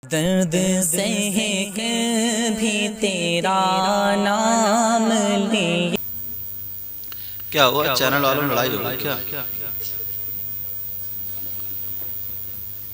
दर्द सह भी तेरा नाम ले। क्या हुआ? चैनल वालों में लड़ाई हो गई क्या?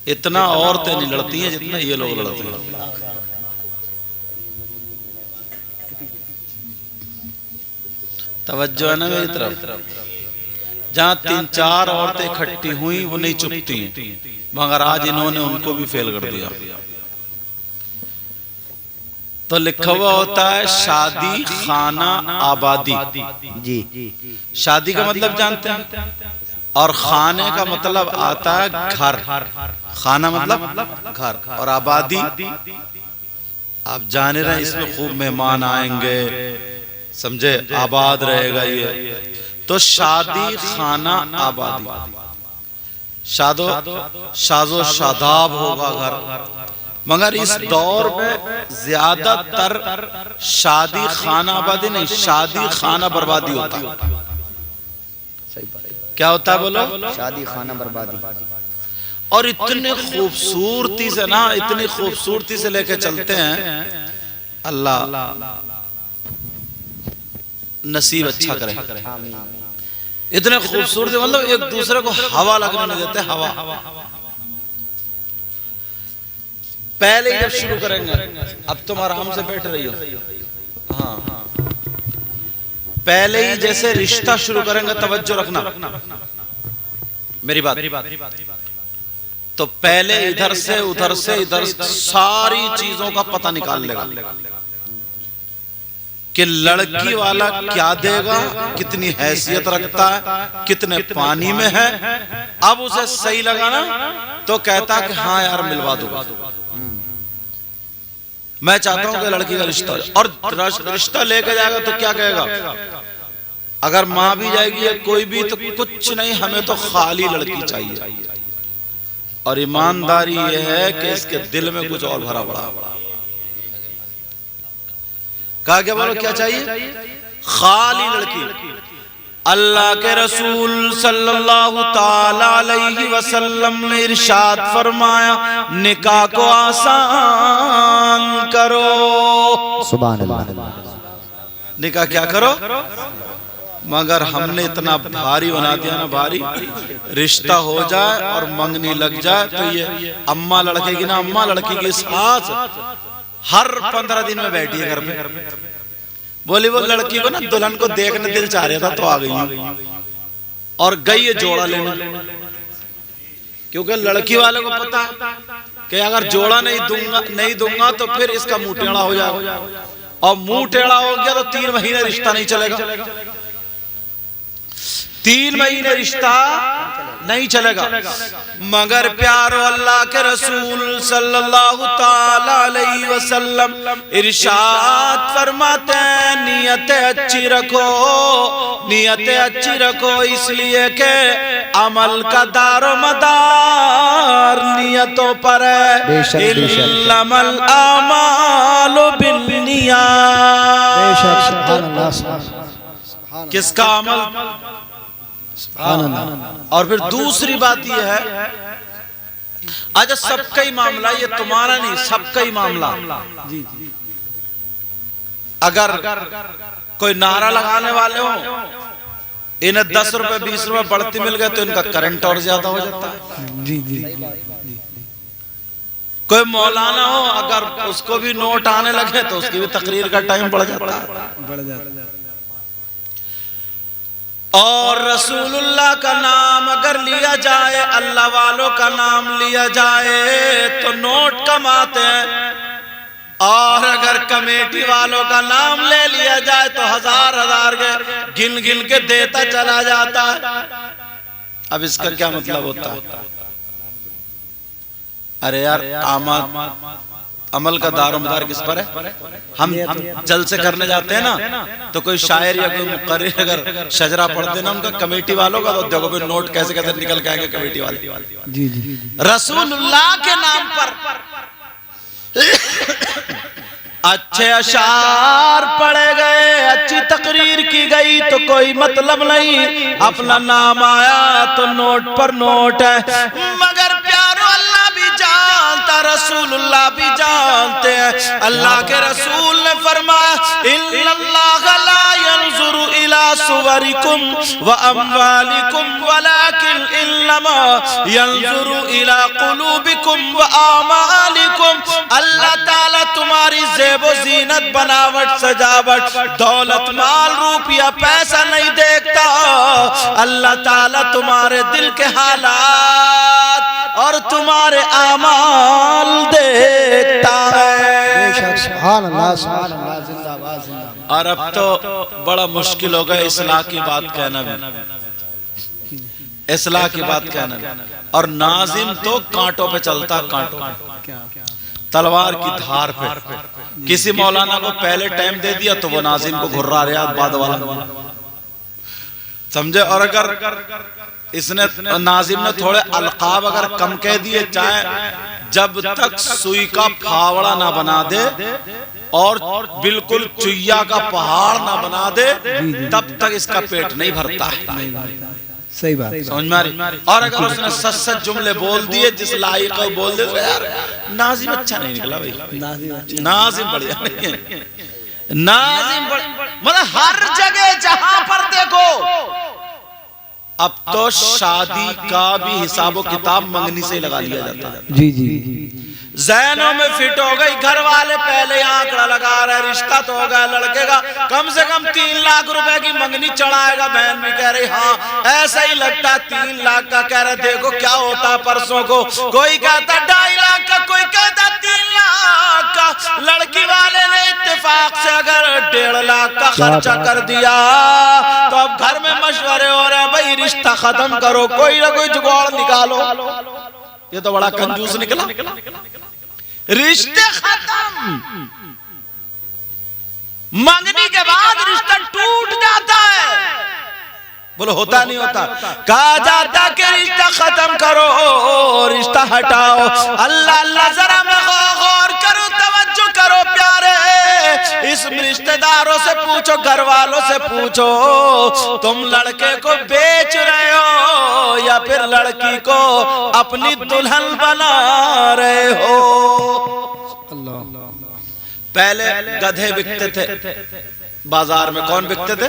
इतना औरतें नहीं लड़ती हैं जितना ये लोग लड़ते हैं। तवज्जो है ना मेरी तरफ। जहां तीन चार औरतें इकट्ठी हुई वो नहीं चुपती हैं, मगर आज इन्होंने उनको भी फेल कर दिया। तो लिखा हुआ होता है शादी खाना आबादी। जी, शादी का मतलब जानते हैं, और खाने का मतलब आता है घर। खाना मतलब घर, और आबादी आप जाने रहे, इसमें खूब मेहमान आएंगे, समझे, आबाद रहेगा ये। तो शादी खाना आबादी, शादो शादाब होगा घर। मगर इस दौर में ज्यादातर शादी खाना आबादी नहीं, शादी खाना बर्बादी होता है। क्या होता है बोलो? शादी खाना बर्बादी। और इतने खूबसूरती से ना, इतनी खूबसूरती से लेके चलते हैं। अल्लाह नसीब अच्छा करे। इतने खूबसूरती, मतलब एक दूसरे को हवा लगने नहीं देते। हवा पहले ही जब शुरू करेंगे, अब तुम आराम से बैठ रही हो। हाँ, पहले ही जैसे रिश्ता शुरू करेंगे, तवज्जो रखना मेरी बात। तो पहले इधर से उधर से इधर सारी चीजों का पता निकाल लेगा कि लड़की वाला क्या देगा, कितनी हैसियत रखता है, कितने पानी में है। अब उसे सही लगा ना तो कहता कि हाँ यार मिलवा दो, मैं चाहता हूं कि लड़की का रिश्ता। और रिश्ता लेके जाएगा तो क्या कहेगा? अगर मां भी जाएगी या कोई भी, तो कुछ नहीं, हमें तो खाली लड़की चाहिए। और ईमानदारी यह है कि इसके दिल में कुछ और भरा पड़ा। कहा क्या बोलो, क्या चाहिए? खाली लड़की। अल्लाह के रसूल सल्लल्लाहु ताला अलैहि वसल्लम ने इरशाद फरमाया, निकाह को आसान करो। सुभान अल्लाह। निकाह क्या करो? मगर हमने इतना भारी बना दिया ना, भारी। रिश्ता हो जाए और मंगनी लग जाए तो ये अम्मा लड़के की ना, अम्मा लड़की की सास हर 15 दिन में बैठी है घर पे। बोली वो लड़की को ना दुल्हन को देखने दिल चाह रहा था तो आ गई, और गई है जोड़ा लेने। क्योंकि लड़की वाले को पता है कि अगर जोड़ा नहीं दूंगा तो फिर इसका मुंह टेढ़ा हो जाएगा, और मुंह टेढ़ा हो गया तो 3 महीने रिश्ता नहीं चलेगा। 3 महीने रिश्ता नहीं चलेगा। मगर प्यारो अल्लाह के रसूल सल्लल्लाहु ताला अलैहि वसल्लम इरशाद फरमाते हैं, नियतें अच्छी रखो, नियतें अच्छी रखो, इसलिए के अमल का दारो मदार नियतों पर है। इन्नमल आमालु बिन्नियात। किसका अमल? और फिर दूसरी बात यह है, अच्छा सबका ही मामला, ये तुम्हारा नहीं, सबका ही मामला। अगर कोई नारा लगाने वाले हो, इन्हें 10 रुपए 20 रुपए बढ़ती मिल गए तो इनका करंट और ज्यादा हो जाता है। जी जी। कोई मौलाना हो, अगर उसको भी नोट आने लगे तो उसकी भी तकरीर का टाइम बढ़ जाता है। और रसूलुल्लाह का नाम अगर लिया जाए, अल्लाह वालों का नाम लिया जाए तो नोट कमाते हैं, और अगर कमेटी वालों का नाम ले लिया जाए तो हजार के गिन गिन के देता चला जाता है। अब इसका क्या मतलब होता है? अरे यार, अमल का दारो मदार किस पर है? हम जलसे करने जाते हैं ना, तो कोई शायर या कोई मुक़र्रिर अगर शजरा पढ़ते ना उनका, कमेटी वालों का, तो देखो फिर नोट कैसे कैसे निकल के आएंगे कमेटी वाले। जी जी। रसूलुल्लाह के नाम पर अच्छे अशार पढ़े गए, अच्छी तकरीर की गई तो कोई मतलब नहीं, अपना नाम आया तो नोट पर नोट है। मगर प्यारो अल्लाह भी जानता, रसूलुल्लाह भी जानते हैं। अल्लाह के रसूल ने फरमाया इन्नल्लाह ला यंजुरु इला सुवरिकुम व अम्वालिकुम वलाकिन इन्नमा यंजुरु इला कुलूबिकुम व आमालिकुम। अल्लाह ताला तुम्हारी ज़ेबो ज़ीनत, बनावट, सजावट, दौलत, माल, रुपया, पैसा नहीं देखता। अल्लाह ताला तुम्हारे दिल के हालात और तुम्हारे आमाल देखता है। सुभान अल्लाह, सुभान अल्लाह, जिंदाबाद जिंदाबाद। और अब तो बड़ा मुश्किल हो गया इस्लाह की बात कहना भी, इस्लाह की बात कहना भी। और नाजिम तो कांटों पे चलता, कांटों पे, तलवार की धार पे। किसी मौलाना को पहले टाइम दे दिया तो वो नाजिम को घुर्रा रियाद बाद वाला समझे। और अगर इसने नाजिम ने थोड़े अलकाब अगर कम कह दिए, चाहे जब तक सुई का फावड़ा ना बना दे और बिल्कुल चुइया का पहाड़ ना बना दे, तब तक इसका पेट नहीं भरता है। सही बात, समझ में आ रही। और अगर उसने सच सच जुमले बोल दिए जिस लायक को बोल दे, तो यार नाजिम अच्छा नहीं निकला भाई, नाजिम बढ़िया नहीं है। नाजिम मतलब हर जगह जहां पर देखो, अब तो शादी का भी हिसाब किताब मंगनी से लगा लिया जाता है। जी जी, ज़हनों में फिट हो गई, घर वाले पहले आंकड़ा लगा रहे, रिश्ता तो हो गया लड़के का, कम से कम 3 लाख रुपए की मंगनी चढ़ाएगा। बहन भी कह रही हाँ ऐसा ही लगता है 3 लाख का। कह रहे देखो क्या होता है परसों को, कोई कहता 2.5 लाख का, कोई कहता 3 लाख का। लड़की वाले ने इत्तेफाक से अगर 1.5 लाख का खर्चा कर दिया तो अब घर में मशवरे हो रहे हैं, भाई रिश्ता खत्म करो, कोई ना कोई जुगाड़ निकालो। ये तो बड़ा कंजूस निकला, रिश्ते खत्म, मंगनी के बाद रिश्ता टूट जाता है। बोलो होता नहीं होता? कहा जाता कि रिश्ता खत्म करो, रिश्ता हटाओ। अल्लाह अल्लाह जरा मैं गौर करो, तवज्जो करो प्यारे। इस रिश्तेदारों से पूछो, घर वालों से पूछो, तुम लड़के को बेच रहे हो या फिर लड़की को अपनी दुल्हन बना रहे हो। पहले गधे बिकते थे बाजार में। कौन बिकते थे?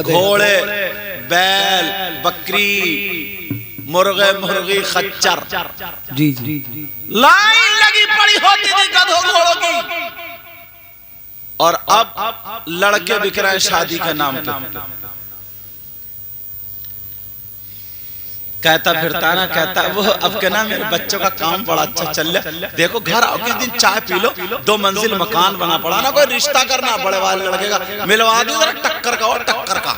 घोड़े, बैल, बकरी, मुर्गे, मुर्गी, खच्चर। जी जी, लाइन लगी पड़ी होती थी गधों घोड़ों की। और अब लड़के बिक रहे हैं शादी के नाम पे। कहता फिरता ना, कहता वो अब के ना मेरे बच्चों का काम बड़ा अच्छा चल रहा, देखो घर आओ किस दिन चाय पी लो, 2 मंजिल मकान बना पड़ा ना, कोई रिश्ता करना बड़े वाले लड़के का, मिलवा दो जरा टक्कर का, और टक्कर का।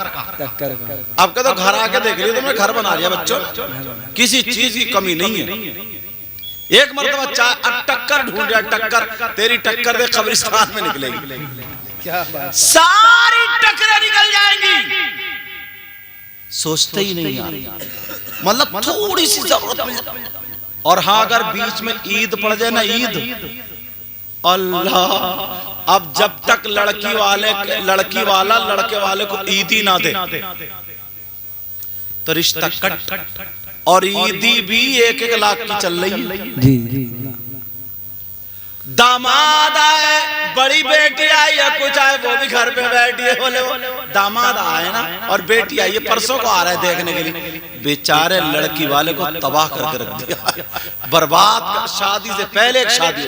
अब के तो घर आके देख लिया तुमने, घर बना लिया बच्चों, किसी चीज की कमी नहीं है। एक मरतबा चाय, अब टक्कर ढूंढ रहा, टक्कर तेरी टक्कर दे कब्रिस्तान में निकलेगी। क्या बात, सारी टक्करें निकल जाएंगी। सोचते ही नहीं यार, मतलब थोड़ी सी जरूरत मिल जाए। और हाँ अगर बीच में ईद पड़ जाए ना, ईद, अल्लाह, अब जब तक लड़की वाला लड़के वाले को ईद ही ना दे तो रिश्ता कट। और ईदी भी 1-1 लाख की चल रही है। जी जी, दामाद आए, बड़ी बेटी आई या कुछ आए, वो भी घर पे बैठी है। बोले दामाद आए ना और बेटी आई है, परसों को आ रहा है देखने के लिए, बेचारे लड़की वाले को तबाह करके रख दिया, बर्बाद कर। शादी से पहले एक शादी।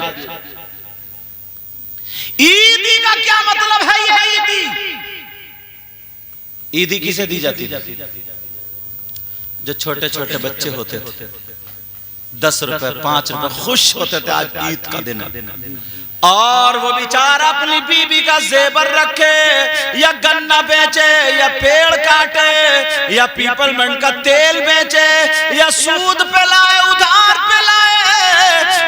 ईदी का क्या मतलब है? ये ईदी, ईदी किसे दी जाती है? जो छोटे छोटे बच्चे होते थे, 10 रुपए 5 रुपए खुश होते थे, आज ईद का दिन है। और वो बेचारा अपनी बीबी का जेवर रखे, या गन्ना बेचे, या पेड़ काटे, या पीपलमेंट का तेल बेचे, या सूद पे लाए, उधार पे लाए,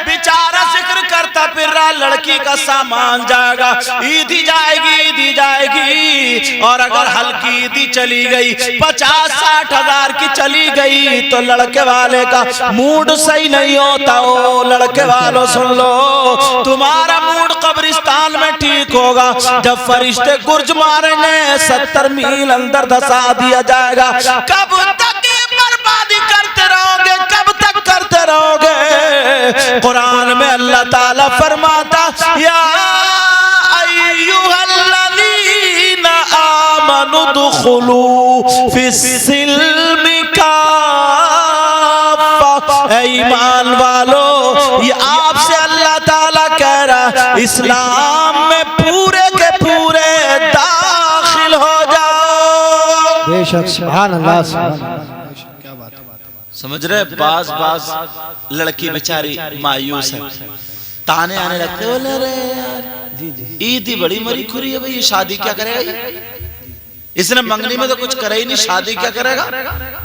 बेचारा जिक्र करता फिर रहा लड़की का सामान जाएगा, ईदी जाएगी, ईदी जाएगी। और अगर हल्की ईदी चली गई, 50-60 हजार की चली गई, तो लड़के वाले का मूड सही नहीं होता। ओ लड़के वालों सुन लो, तुम्हारा मूड कब्रिस्तान में ठीक होगा जब फरिश्ते गुर्ज मारेंगे, 70 मील अंदर धसा दिया जाएगा। कब तक ये बर्बादी करते रहोगे? कब तक करते रहोगे? कुरान में अल्लाह ताला फरमाता या अय्युहल्लज़ीना आमनु दुखुलू फिस्सिल्मि काफ़ा। ईमान वालो, ये आपसे अल्लाह ताला कह रहा इस्लाम में पूरे के पूरे दाखिल हो जाओ। बेशक सुभान अल्लाह सुभान अल्लाह। क्या बात है। समझ रहे? बाज लड़की बेचारी मायूस है, ताने आने लगते, बोले रे यार ईद ही बड़ी मरी खुरी है भाई, ये शादी क्या करेगा ये? इसने मंगनी में तो कुछ करे ही नहीं, शादी क्या करेगा?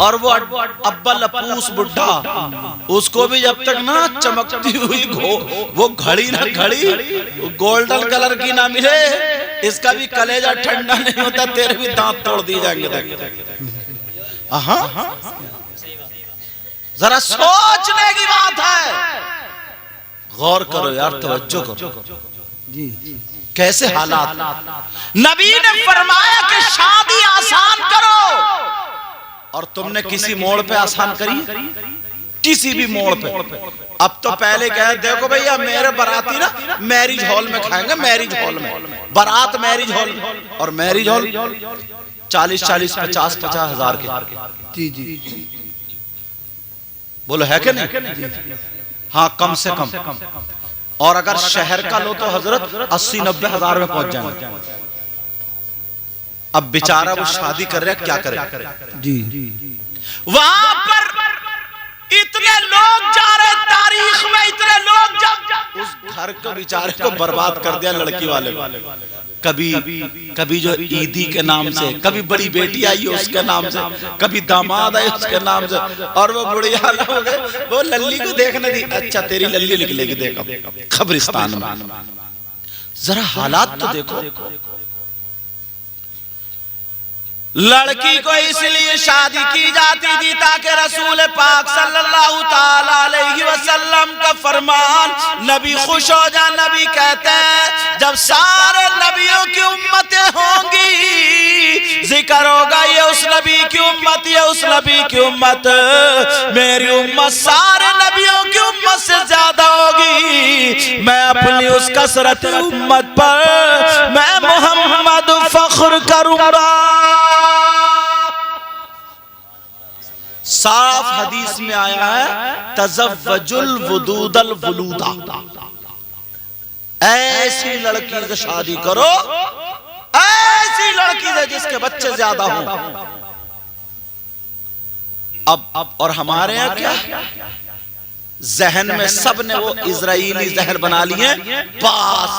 और वो अब्बा लपूस बुढ़ा, उसको भी जब तक ना चमकती हुई वो घड़ी ना घड़ी गोल्डन कलर की ना मिले, इसका भी कलेजा ठंडा नहीं होता, तेरे भी दांत तोड़ दिए जाएंगे। जरा सोचने की बात है, गौर करो यार, तवज्जो करो। जी कैसे हालात। नबी ने फरमाया कि शादी आसान करो, और तुमने किसी मोड़ पे आसान करी? किसी भी मोड़ पे। अब तो पहले कह देखो भैया मेरे बाराती ना मैरिज हॉल में खाएंगे, मैरिज हॉल में, बारात मैरिज हॉल, और मैरिज हॉल 40-40, 50-50 हजार के। जी जी बोलो है कि नहीं? हाँ, कम से कम। और अगर शहर का लो तो हजरत 80-90 हजार में पहुंच जाएंगे। अब बेचारा वो शादी कर रहा है, क्या करे? जी वहां पर इतने लोग जा रहे, तारीख में इतने लोग उस घर को बेचारे को बर्बाद कर दिया लड़की वाले को। कभी जो ईदी के नाम से, कभी बड़ी बेटी आई है उसके नाम से, कभी दामाद आई उसके नाम से, और वो बुढ़िया हो गए, वो लल्ली को देखने दी। अच्छा तेरी लल्ली निकलेगी, देखो खबरिस्तान में। जरा हालात तो देखो। लड़की को इसलिए शादी की जाती थी ताकि रसूल पाक सल्लल्लाहु ताला अलैहि वसल्लम का फरमान नबी खुश हो जाए। नबी कहते हैं जब सारे नबियों की उम्मतें होंगी, जिक्र होगा ये उस नबी की उम्मत, ये उस नबी की उम्मत, मेरी उम्मत सारे नबियों की उम्मत से ज्यादा होगी। मैं अपनी उस कसरत उम्मत पर मैं मोहम्मद फख्र करूंगा। साफ हदीस में आया है तज़व्वजुल वुदूदल वुलूदा, ऐसी लड़की से शादी करो, ऐसी लड़की से जिसके बच्चे ज्यादा हों। अब और हमारे यहाँ क्या जहन में सब ने वो इजराइली जहर बना लिए, बस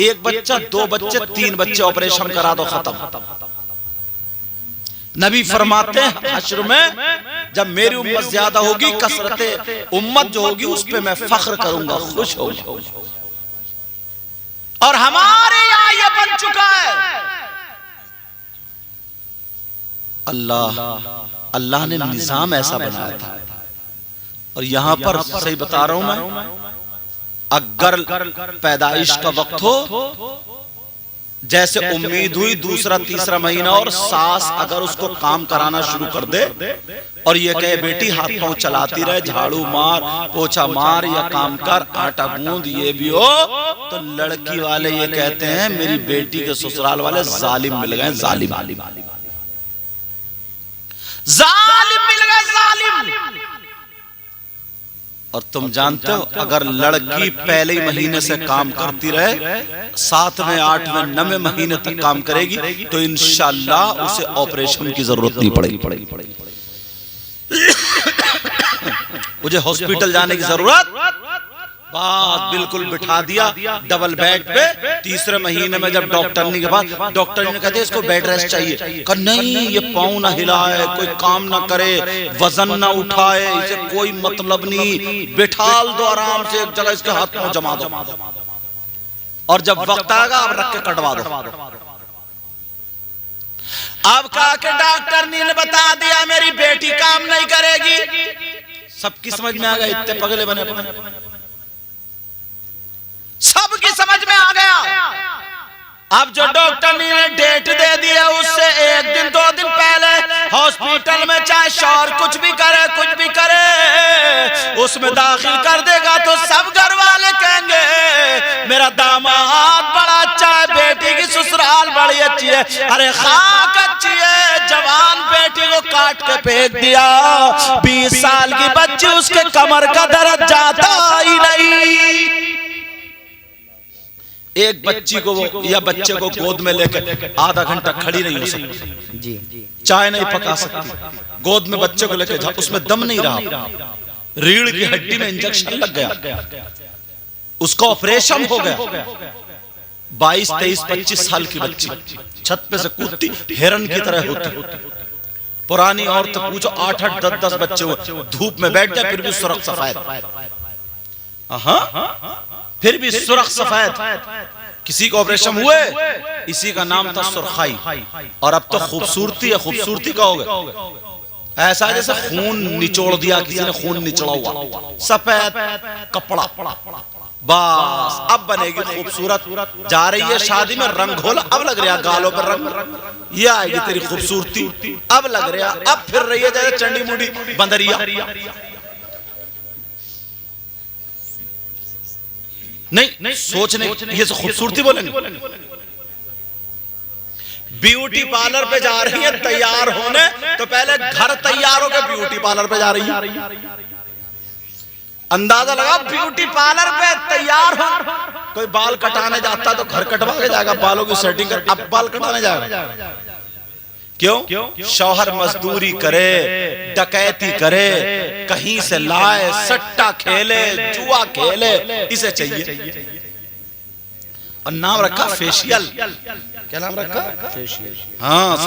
एक बच्चा, 2 बच्चे, 3 बच्चे, ऑपरेशन करा दो, खत्म। नबी फरमाते हैं हश्र में जब मेरी उम्मत ज्यादा होगी, कसरते उम्मत जो होगी उस पे मैं फख्र करूंगा, खुश होगा। और हमारे यहां ये बन चुका है। अल्लाह ने निजाम ऐसा बनाया था। और यहां पर सही बता रहा हूं मैं, अगर पैदाइश का वक्त हो, जैसे उम्मीद हुई दूसरा तीसरा महीना, और सास अगर उसको काम कराना शुरू कर दे और ये कहे बेटी हाथ पांव चलाती रहे, झाड़ू मार, पोछा मार, या काम कर, आटा गूंद, ये भी हो, तो लड़की वाले ये कहते हैं मेरी बेटी के ससुराल वाले जालिम मिल गए, जालिम मिल गए, जालिम। और तुम जानते हो अगर लड़की पहले ही महीने से काम करती रहे, 7वें 8वें 9वें महीने तक काम करेगी, तो इंशाअल्लाह उसे ऑपरेशन की जरूरत नहीं पड़ेगी। मुझे हॉस्पिटल जाने की जरूरत, बात बिल्कुल बिठा दिया डबल बेड पे। 3रे महीने में जब डॉक्टर ने के बाद डॉक्टर ने कहते इसको बेड रेस्ट चाहिए, कहा नहीं ये पाँव ना हिलाए, कोई काम ना करे, वजन ना उठाए, इसे कोई मतलब नहीं, बिठाल दो आराम से एक जगह, इसके हाथ में जमा दो, और जब वक्त आएगा आप रख के कटवा दो। अब कहा कि डॉक्टर ने बता दिया मेरी बेटी काम नहीं करेगी। सबकी समझ में आ गया, इतने पगले बने, सबकी समझ में आ गया। अब जो डॉक्टर ने डेट दे दी है उससे 1 दिन 2 दिन पहले हॉस्पिटल में चाहे शौहर कुछ भी करे उसमें दाखिल कर देगा तो सब घर वाले कहेंगे मेरा दामाद बड़ा अच्छा है, बेटी की ससुराल बड़ी अच्छी है। अरे खाक अच्छी है, जवान बेटी को काट के फेंक दिया, 20 साल की बच्ची उसके कमर का दर्द जाता ही नहीं। एक बच्ची को वो या बच्चे को गोद में लेकर आधा घंटा खड़ी नहीं हो सकती जी, चाय नहीं पका सकती, गोद में बच्चे को लेकर उसमें दम नहीं रहा, रीढ़ की हड्डी में इंजेक्शन लग गया, उसका ऑपरेशन हो गया। 22, 23, 25 साल की बच्ची छत पे से कूदती हिरन की तरह होती। पुरानी औरत पूछो 8, 8, 10, 10 बच्चे हुए, धूप में बैठ जाए फिर भी सुरख सफेद, फिर भी सुरख सफेद। किसी का ऑपरेशन हुए, इसी का नाम था सुरखाई। और अब तो खूबसूरती है, खूबसूरती का होगा ऐसा जैसे खून निचोड़ दिया, किसी ने खून निचोड़ा हुआ, सफेद कपड़ा, बस अब बनेगी खूबसूरत। जा रही है शादी में, रंग घोला, अब लग रहा गालों पर रंग, ये आएगी तेरी खूबसूरती, अब लग रहा, अब फिर रही है जैसे चंडी मुंडी बंदरिया। नहीं सोचने ये खूबसूरती बोलेंगे। ब्यूटी पार्लर पे जा रही है तैयार होने, तो पहले घर तैयार होकर ब्यूटी पार्लर पे जा रही है। अंदाजा लगा ब्यूटी पार्लर पे तैयार हो, कोई बाल कटाने जाता तो घर कटवा के जाएगा, बालों की सेटिंग कर, अब बाल कटाने जाएगा। क्यों? शौहर मजदूरी करे, डकैती करे, कहीं से लाए, सट्टा खेले, जुआ खेले, इसे चाहिए। और नाम रखा फेशियल। क्या नाम रखा? फेशियल। हाँ,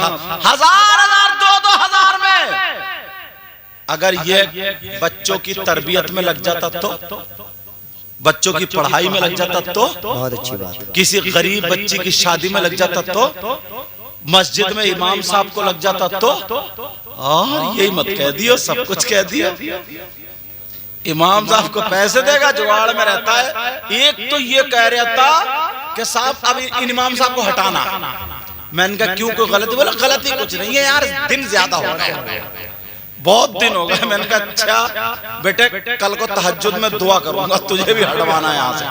1000, 2,000 में। अगर ये बच्चों की तरबियत में लग जाता तो, बच्चों की पढ़ाई में लग जाता तो बहुत अच्छी बात। किसी गरीब बच्ची की शादी में लग जाता तो, मस्जिद में इमाम साहब को लग जाता तो, और यही मत कह दियो, सब कुछ कह दिया। इमाम साहब को पैसे देगा, जुगाड़ में रहता है। एक तो ये कह रहा था कि साहब अब इन इमाम साहब को हटाना। मैंने कहा क्यों, कोई गलती? बोला गलती कुछ नहीं है यार, दिन ज्यादा हो गए, बहुत दिन हो गए। मैंने कहा अच्छा बेटे, कल को तहज्जुद में दुआ करूंगा, तुझे भी हटवाना है यहाँ से।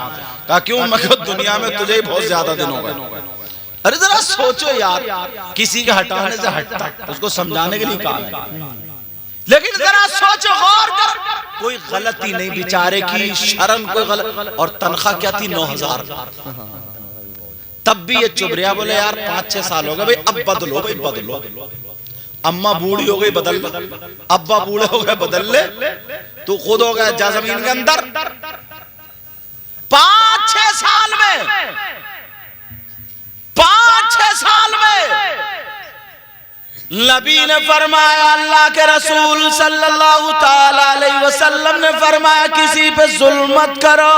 कहा क्यों? मैं कहा दुनिया में तुझे ही बहुत ज्यादा दिन हो गए। अरे जरा सोचो यार, किसी के हटाने से हटता, उसको समझाने के लिए कहा है, लेकिन जरा सोचो, गौर कर, कोई गलती नहीं बेचारे की, शर्म कोई गलत। और तनख्वाह क्या थी? 9,000। तब भी ये चुप रहा, बोले यार 5-6 साल हो गए भाई, अब बदलो भाई, बदलो। अम्मा बूढ़ी हो गई, बदल ले, अब्बा बूढ़े हो गए, बदल ले, तू खुद हो गया जा जमीन के अंदर। 5-6 साल में, 5-6 साल में नबी ने फरमाया, अल्लाह के रसूल सल्लल्लाहु ताला अलैहि वसल्लम ने फरमाया, किसी पे जुल्म मत करो।